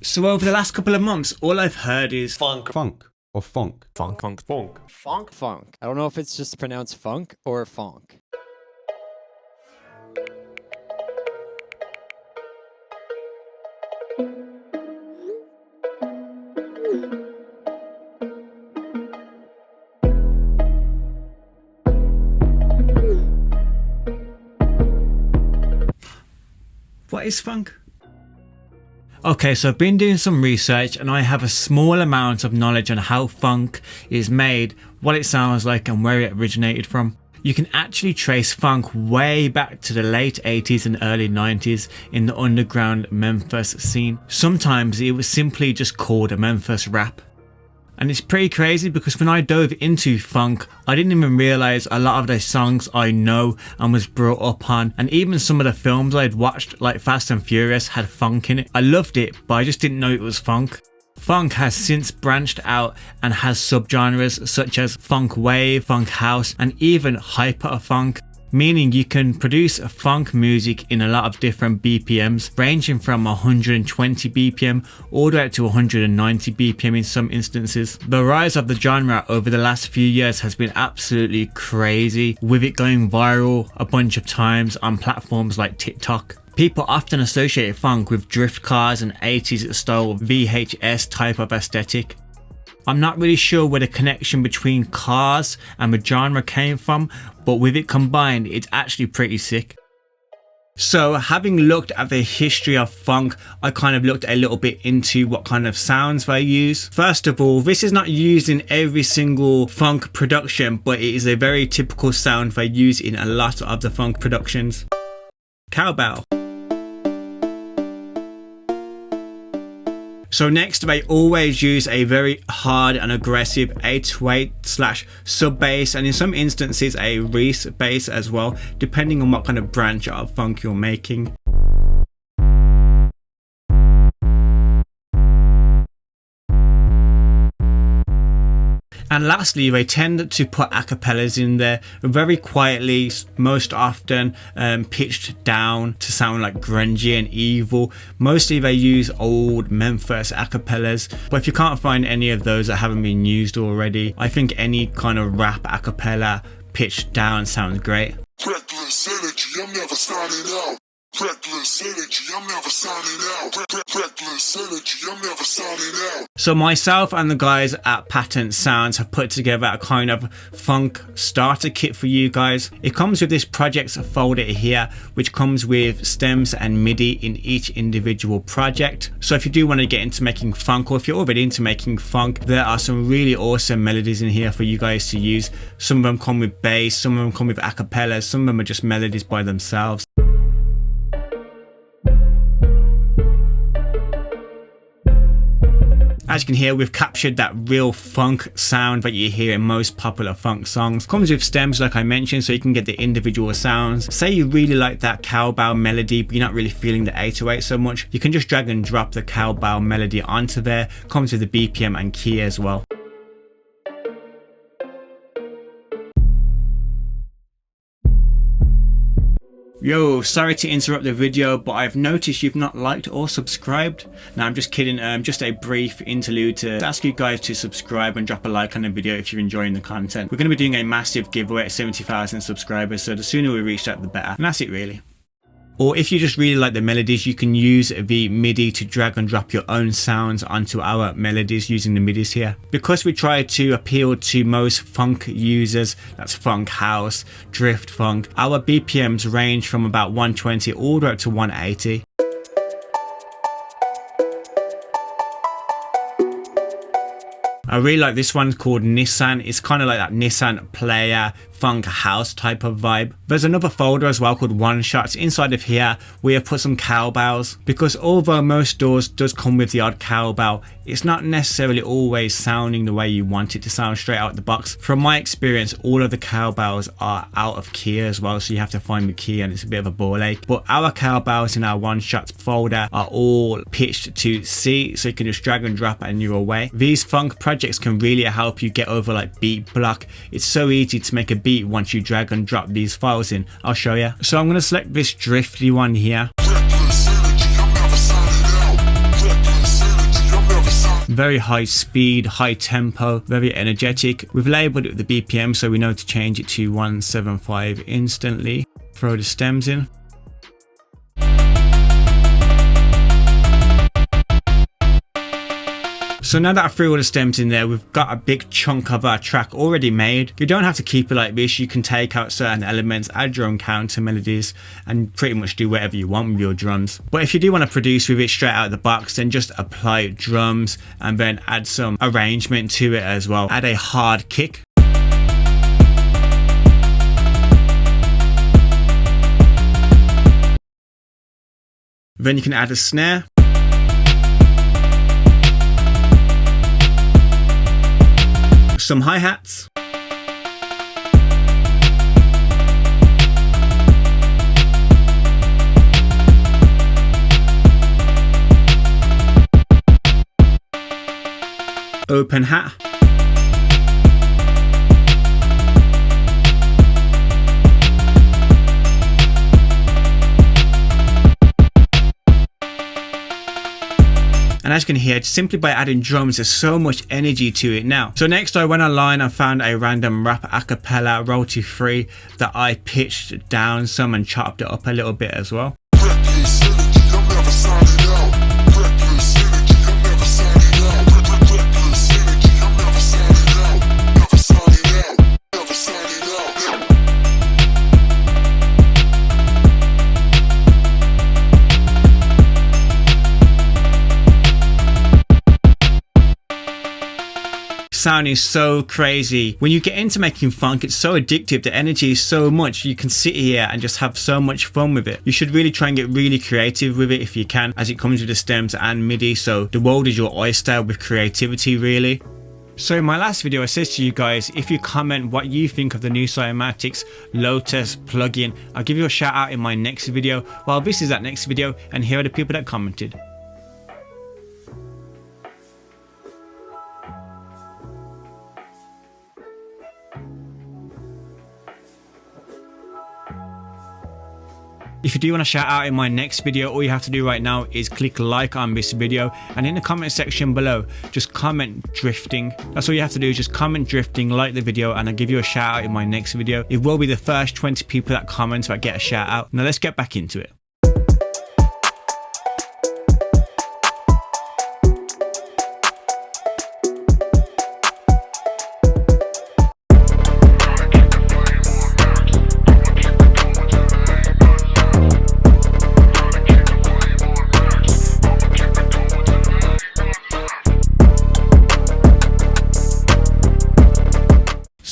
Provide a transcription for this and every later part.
So over the last couple of months, all I've heard is Phonk. Phonk or Phonk. Phonk. Phonk. Phonk. Phonk. Phonk. I don't know if it's just pronounced funk or Phonk. What is funk? Okay, so I've been doing some research and I have a small amount of knowledge on how funk is made, what it sounds like and where it originated from. You can actually trace funk way back to the late 80s and early 90s in the underground Memphis scene. Sometimes it was simply just called a Memphis rap. And it's pretty crazy because when I dove into funk, I didn't even realise a lot of the songs I know and was brought up on, and even some of the films I'd watched like Fast and Furious had funk in it. I loved it, but I just didn't know it was funk. Funk has since branched out and has subgenres such as funk wave, funk house and even hyper funk. Meaning you can produce funk music in a lot of different BPMs, ranging from 120 BPM all the way up to 190 BPM in some instances. The rise of the genre over the last few years has been absolutely crazy, with it going viral a bunch of times on platforms like TikTok. People often associate funk with drift cars and 80s style VHS type of aesthetic. I'm not really sure where the connection between cars and the genre came from, but with it combined, it's actually pretty sick. So having looked at the history of funk, I kind of looked a little bit into what kind of sounds they use. First of all, this is not used in every single funk production, but it is a very typical sound they use in a lot of the funk productions. Cowbell. So next, they always use a very hard and aggressive 808/ sub bass, and in some instances a Reese bass as well, depending on what kind of branch of funk you're making. And lastly, they tend to put acapellas in there very quietly, most often pitched down to sound like grungy and evil. Mostly they use old Memphis acapellas, but if you can't find any of those that haven't been used already, I think any kind of rap acapella pitched down sounds great. Reckless energy, I'm never signing out. Reckless energy, I'm never signing out. Reckless energy, I'm never signing out. So myself and the guys at Patent Sounds have put together a kind of funk starter kit for you guys. It comes with this projects folder here, which comes with stems and MIDI in each individual project. So if you do want to get into making funk, or if you're already into making funk, there are some really awesome melodies in here for you guys to use. Some of them come with bass, some of them come with acapellas, some of them are just melodies by themselves. As you can hear, we've captured that real funk sound that you hear in most popular funk songs. Comes with stems like I mentioned, so you can get the individual sounds. Say you really like that cowbell melody, but you're not really feeling the 808 so much, you can just drag and drop the cowbell melody onto there. Comes with the BPM and key as well. Yo, sorry to interrupt the video, but I've noticed you've not liked or subscribed. Now I'm just kidding, just a brief interlude to ask you guys to subscribe and drop a like on the video if you're enjoying the content. We're going to be doing a massive giveaway at 70,000 subscribers, so the sooner we reach that the better. And that's it really. Or if you just really like the melodies, you can use the MIDI to drag and drop your own sounds onto our melodies using the MIDIs here. Because we try to appeal to most funk users, that's funk house, drift funk, our BPMs range from about 120 all the way up to 180. I really like this one called Nissan. It's kind of like that Nissan Playa funk house type of vibe. There's another folder as well called One Shots. Inside of here we have put some cowbells, because although most stores does come with the odd cowbell, it's not necessarily always sounding the way you want it to sound straight out the box. From my experience, all of the cowbells are out of key as well, so you have to find the key and it's a bit of a ball ache. But our cowbells in our One Shots folder are all pitched to C, so you can just drag and drop and you're away. These funk projects can really help you get over like beat block. It's so easy to make a beat once you drag and drop these files in. I'll show you. So I'm going to select this drifty one here. Reckless energy, I'm never signing out. Reckless Very high speed, high tempo, very energetic. We've labeled it with the BPM so we know to change it to 175 instantly. Throw the stems in. So now that I threw all the stems in there, we've got a big chunk of our track already made. You don't have to keep it like this. You can take out certain elements, add your own counter melodies, and pretty much do whatever you want with your drums. But if you do want to produce with it straight out of the box, then just apply drums and then add some arrangement to it as well. Add a hard kick. Then you can add a snare. Some hi-hats. Open hat. And as you can hear, simply by adding drums, there's so much energy to it now. So next I went online and found a random rap acapella royalty free that I pitched down some and chopped it up a little bit as well. Sound is so crazy. When you get into making funk, it's so addictive. The energy is so much. You can sit here and just have so much fun with it. You should really try and get really creative with it if you can, as it comes with the stems and MIDI. So the world is your oyster with creativity, really. So in my last video, I said to you guys, if you comment what you think of the new Cymatics Lotus plugin, I'll give you a shout out in my next video. Well, this is that next video, and here are the people that commented. If you do want to shout out in my next video, all you have to do right now is click like on this video, and in the comment section below, just comment drifting. That's all you have to do, is just comment drifting, like the video, and I'll give you a shout out in my next video. It will be the first 20 people that comment that get a shout out. Now let's get back into it.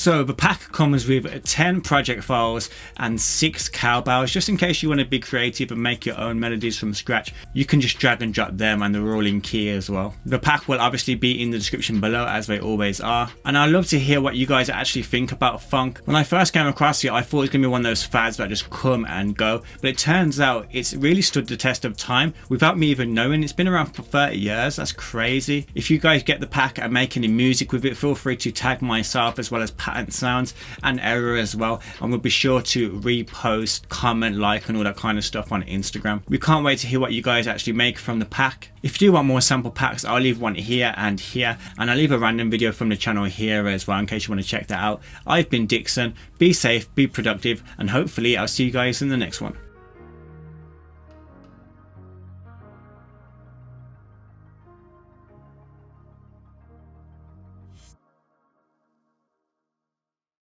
So the pack comes with 10 project files and 6 cowbells, just in case you want to be creative and make your own melodies from scratch. You can just drag and drop them, and they're all in key as well. The pack will obviously be in the description below, as they always are. And I'd love to hear what you guys actually think about funk. When I first came across it, I thought it was going to be one of those fads that just come and go. But it turns out it's really stood the test of time without me even knowing. It's been around for 30 years. That's crazy. If you guys get the pack and make any music with it, feel free to tag myself as well as Patent Sounds and Error as well, and we'll be sure to repost, comment, like, and all that kind of stuff on Instagram. We can't wait to hear what you guys actually make from the pack. If you do want more sample packs, I'll leave one here, and I'll leave a random video from the channel here as well in case you want to check that out. I've been Dixon. Be safe, be productive, and hopefully I'll see you guys in the next one.